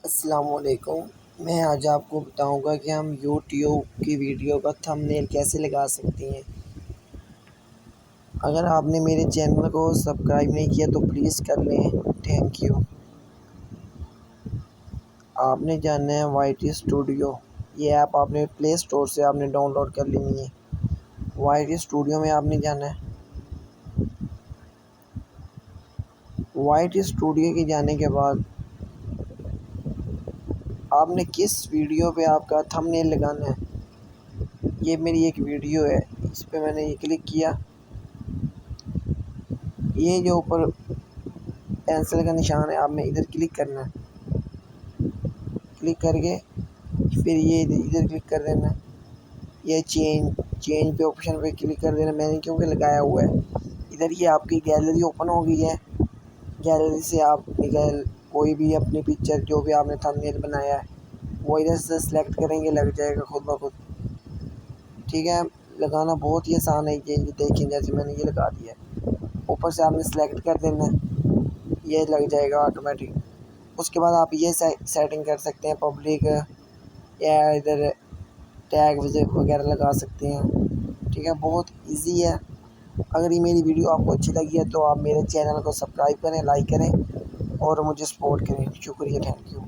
अस्सलामुअलैकुम। मैं आज आपको बताऊंगा कि हम यूट्यूब की वीडियो का थंबनेल कैसे लगा सकते हैं। अगर आपने मेरे चैनल को सब्सक्राइब नहीं किया तो प्लीज़ कर लें, थैंक यू। आपने जानना है वाईटी स्टूडियो। ये ऐप आपने प्ले स्टोर से आपने डाउनलोड कर लेनी है। वाईटी स्टूडियो में आपने जाना है। वाईटी स्टूडियो के जाने के बाद आपने किस वीडियो पे आपका थंबनेल लगाना है। ये मेरी एक वीडियो है, इस पे मैंने ये क्लिक किया। ये जो ऊपर पेंसिल का निशान है, आपने इधर क्लिक करना है। क्लिक करके फिर ये इधर क्लिक कर देना। ये चेंज पे ऑप्शन पे क्लिक कर देना। मैंने क्योंकि लगाया हुआ है इधर, ये आपकी गैलरी ओपन हो गई है। गैलरी से आप कोई भी अपनी पिक्चर जो भी आपने थंबनेल बनाया है वो इधर से सिलेक्ट करेंगे, लग जाएगा खुद ब खुद। ठीक है, लगाना बहुत ही आसान है। ये देखें, जैसे मैंने ये लगा दिया है, ऊपर से आपने सेलेक्ट कर देना है, ये लग जाएगा ऑटोमेटिक। उसके बाद आप ये सेटिंग कर सकते हैं, पब्लिक या इधर टैग वगैरह लगा सकते हैं। ठीक है, बहुत इजी है। अगर ये मेरी वीडियो आपको अच्छी लगी है तो आप मेरे चैनल को सब्सक्राइब करें, लाइक करें और मुझे सपोर्ट करें। शुक्रिया, थैंक यू।